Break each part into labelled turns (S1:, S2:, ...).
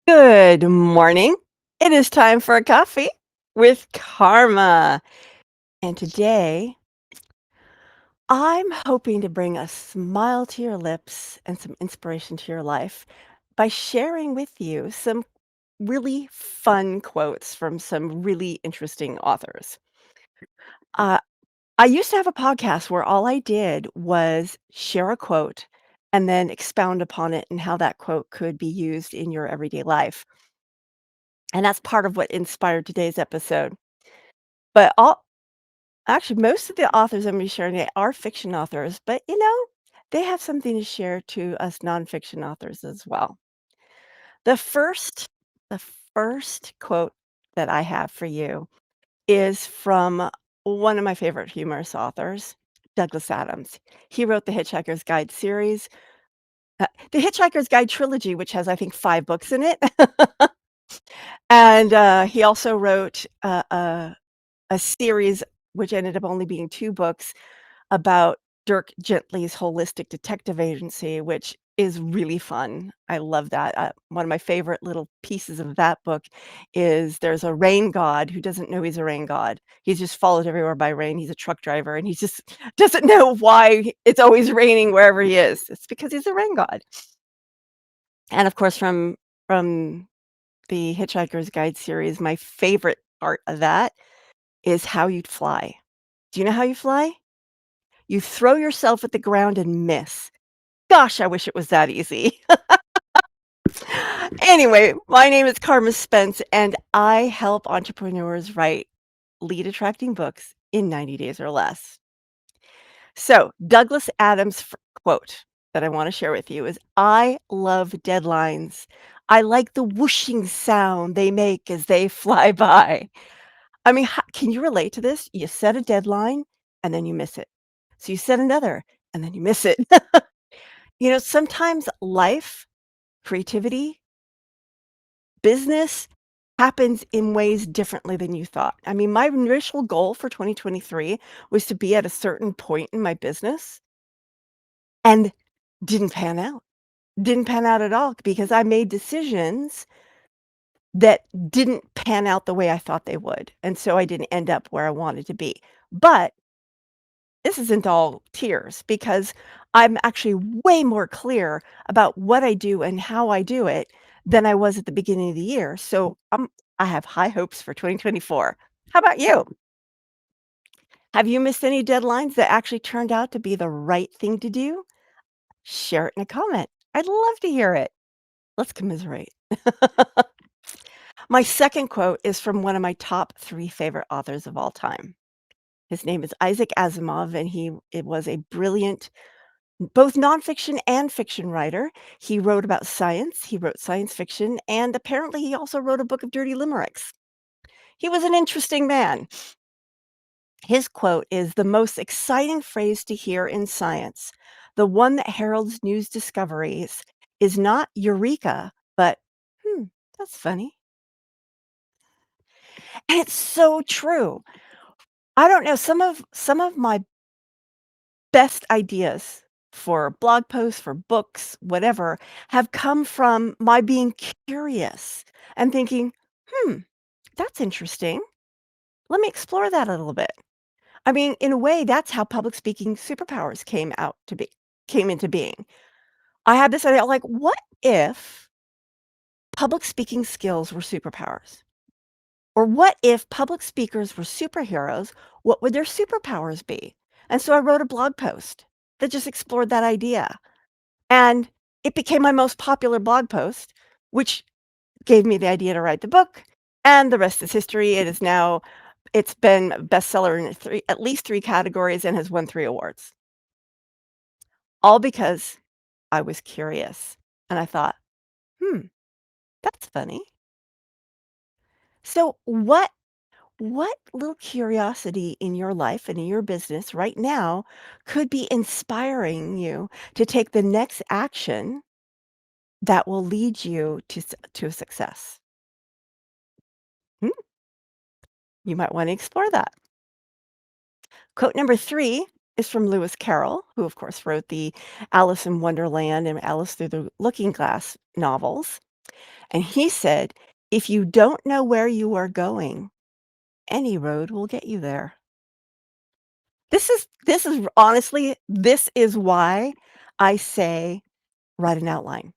S1: Good morning. It is time for a coffee with Karma. And today, I'm hoping to bring a smile to your lips and some inspiration to your life by sharing with you some really fun quotes from some really interesting authors. Uh, I used to have a podcast where all I did was share a quote and then expound upon it and how that quote could be used in your everyday life. And that's part of what inspired today's episode. But all actually, most of the authors I'm gonna be sharing today are fiction authors, but, they have something to share to us nonfiction authors as well. The first the first quote that I have for you is from one of my favorite humorous authors, Douglas Adams. He wrote the Hitchhiker's Guide series, the Hitchhiker's Guide trilogy, which has, I think, 5 books in it. And, he also wrote a series which ended up only being 2 books about Dirk Gently's holistic detective agency, which is really fun. I love that. One of my favorite little pieces of that book is there's a rain god who doesn't know he's a rain god. He's just followed everywhere by rain. He's a truck driver, and he just doesn't know why it's always raining wherever he is. It's because he's a rain god. And, of course, from the Hitchhiker's Guide series, my favorite part of that is how you'd fly. Do you know how you fly? You throw yourself at the ground and miss. Gosh, I wish it was that easy. Anyway, my name is Carma Spence, and I help entrepreneurs write lead attracting books in 90 days or less. So, Douglas Adams' quote that I want to share with you is I love deadlines. I like the whooshing sound they make as they fly by. I mean, can you relate to this? You set a deadline and then you miss it. So you set another and then you miss it. Sometimes life, creativity, business happens in ways differently than you thought. I mean, my initial goal for 2023 was to be at a certain point in my business and didn't pan out. Didn't pan out at all because I made decisions that didn't pan out the way I thought they would. And so I didn't end up where I wanted to be. But this isn't all tears because I'm actually way more clear about what I do and how I do it than I was at the beginning of the year. So I have high hopes for 2024. How about you? Have you missed any deadlines that actually turned out to be the right thing to do? Share it in a comment. I'd love to hear it. Let's commiserate. My second quote is from one of my top 3 favorite authors of all time. His name is Isaac Asimov, and it was a brilliant both nonfiction and fiction writer. He wrote about science, he wrote science fiction, and apparently he also wrote a book of dirty limericks. He was an interesting man. His quote is the most exciting phrase to hear in science, the one that heralds news discoveries, is not eureka, but that's funny. And it's so true. I don't know, some of my best ideas for blog posts, for books, whatever, have come from my being curious and thinking, "Hmm, that's interesting. Let me explore that a little bit." I mean, in a way, that's how public speaking superpowers came into being. I had this idea, like, what if public speaking skills were superpowers? Or what if public speakers were superheroes? What would their superpowers be? And so I wrote a blog post that just explored that idea. And it became my most popular blog post, which gave me the idea to write the book, and the rest is history. It's been a bestseller in at least 3 categories and has won 3 awards, all because I was curious, and I thought, "Hmm, that's funny." So what little curiosity in your life and in your business right now could be inspiring you to take the next action that will lead you to success? Hmm, you might wanna explore that. Quote number 3 is from Lewis Carroll, who, of course, wrote the Alice in Wonderland and Alice Through the Looking Glass novels. And he said, "If you don't know where you are going, any road will get you there." This is honestly, this is why I say write an outline.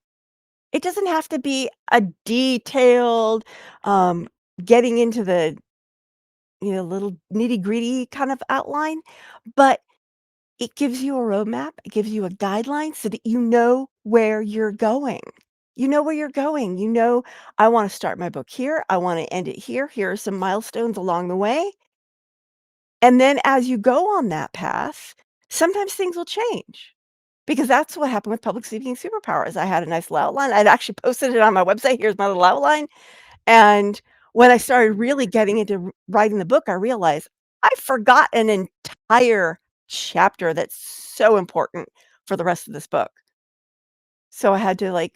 S1: It doesn't have to be a detailed, um, getting into the, little nitty-gritty kind of outline, but it gives you a roadmap, it gives you a guideline so that you know where you're going. You know where you're going. You know, "I wanna start my book here, I wanna end it here, here are some milestones along the way," and then as you go on that path, sometimes things will change, because that's what happened with Public Speaking Superpowers. I had a nice little outline, I'd actually posted it on my website, "Here's my little outline," and when I started really getting into writing the book, I realized I forgot an entire chapter that's so important for the rest of this book. So I had to, like,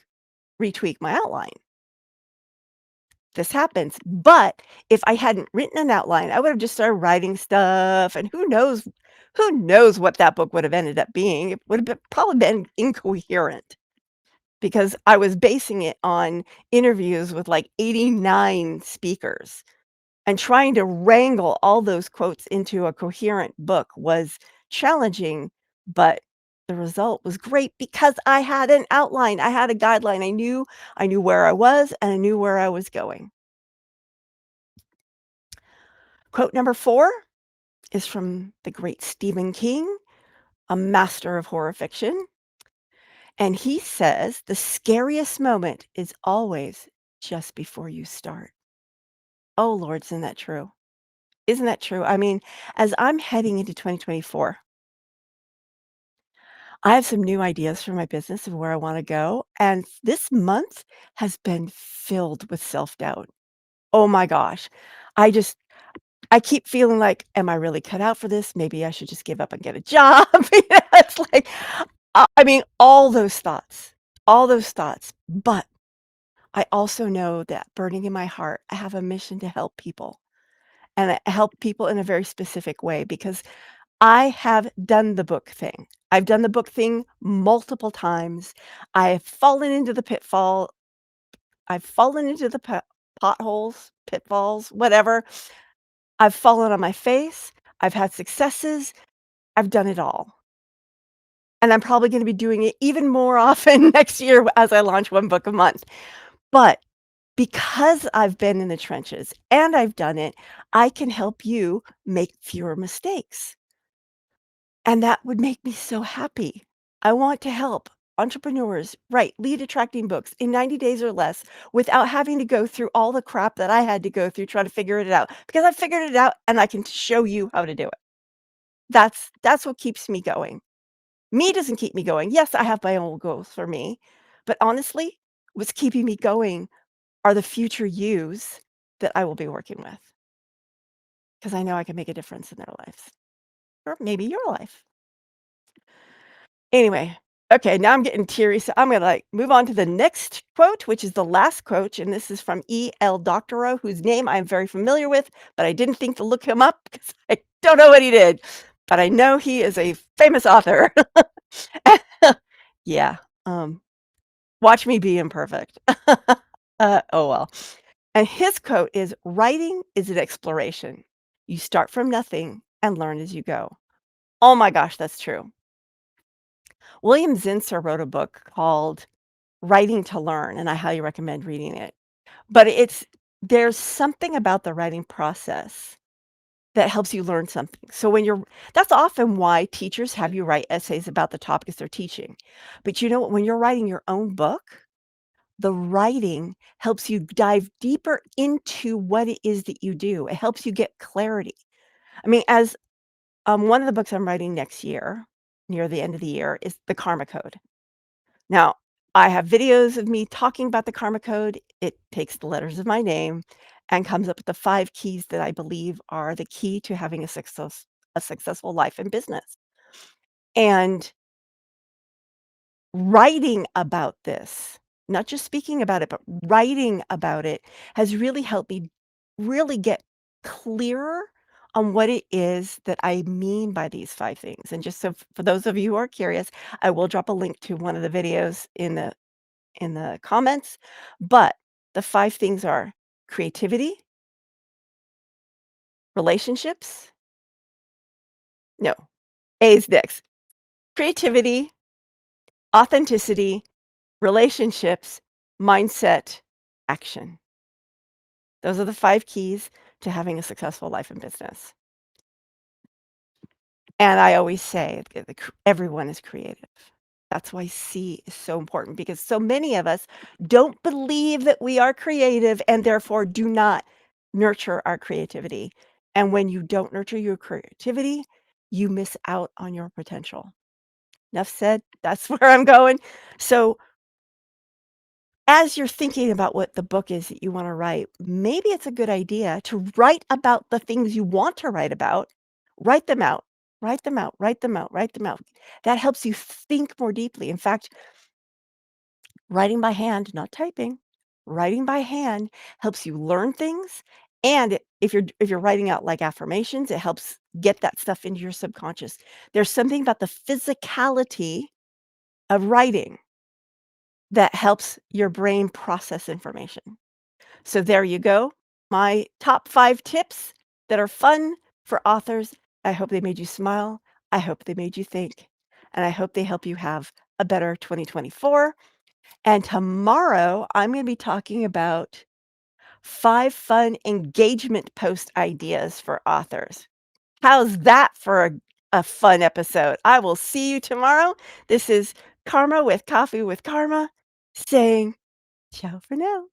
S1: retweak my outline. This happens, but if I hadn't written an outline, I would have just started writing stuff, and who knows what that book would have ended up being. It would have probably been incoherent because I was basing it on interviews with, like, 89 speakers. And trying to wrangle all those quotes into a coherent book was challenging, but the result was great because I had an outline, I had a guideline, I knew where I was, and I knew where I was going. Quote number 4 is from the great Stephen King, a master of horror fiction, and he says, "The scariest moment is always just before you start." Oh, Lord, isn't that true? Isn't that true? I mean, as I'm heading into 2024, I have some new ideas for my business of where I wanna go, and this month has been filled with self-doubt. Oh my gosh. I just I keep feeling like, "Am I really cut out for this? Maybe I should just give up and get a job." It's like, I mean, all those thoughts, but I also know that burning in my heart, I have a mission to help people, and I help people in a very specific way because I have done the book thing. I've done the book thing multiple times. I've fallen into the pitfall. I've fallen into the potholes, pitfalls, whatever. I've fallen on my face. I've had successes. I've done it all. And I'm probably going to be doing it even more often next year as I launch one book a month. But because I've been in the trenches and I've done it, I can help you make fewer mistakes. And that would make me so happy. I want to help entrepreneurs write lead attracting books in 90 days or less without having to go through all the crap that I had to go through trying to figure it out because I figured it out and I can show you how to do it. That's what keeps me going. Me doesn't keep me going. Yes, I have my own goals for me, but honestly, what's keeping me going are the future yous that I will be working with because I know I can make a difference in their lives or maybe your life. Anyway, okay, now I'm getting teary, so I'm gonna, like, move on to the next quote, which is the last quote, and this is from E.L. Doctorow, whose name I'm very familiar with, but I didn't think to look him up because I don't know what he did, but I know he is a famous author. Yeah, um, watch me be imperfect. Oh, well. And his quote is, "Writing is an exploration. You start from nothing and learn as you go." Oh my gosh, that's true. William Zinsser wrote a book called Writing to Learn, and I highly recommend reading it. But there's something about the writing process that helps you learn something. So when you're that's often why teachers have you write essays about the topics they're teaching. But you know what? When you're writing your own book, the writing helps you dive deeper into what it is that you do. It helps you get clarity. I mean, as one of the books I'm writing next year, near the end of the year, is the Karma Code. Now, I have videos of me talking about the Karma Code. It takes the letters of my name and comes up with the 5 keys that I believe are the key to having a successful life and business. And writing about this, not just speaking about it, but writing about it has really helped me really get clearer on what it is that I mean by these 5 things. And just so for those of you who are curious, I will drop a link to one of the videos in the in the comments, but the 5 things are creativity, relationships no, A is next. Creativity, authenticity, relationships, mindset, action. Those are the 5 keys to having a successful life and business. And I always say everyone is creative. That's why C is so important because so many of us don't believe that we are creative and therefore do not nurture our creativity. And when you don't nurture your creativity, you miss out on your potential. Enough said. That's where I'm going. So as you're thinking about what the book is that you wanna write, maybe it's a good idea to write about the things you want to write about. Write them out. Write them out, write them out, write them out. That helps you think more deeply. In fact, writing by hand, not typing, writing by hand helps you learn things, and if you're writing out, like, affirmations, it helps get that stuff into your subconscious. There's something about the physicality of writing that helps your brain process information. So there you go. My top 5 tips that are fun for authors. I hope they made you smile. I hope they made you think. And I hope they help you have a better 2024. And tomorrow, I'm going to be talking about 5 fun engagement post ideas for authors. How's that for a fun episode? I will see you tomorrow. This is Karma with Coffee with Karma saying ciao for now.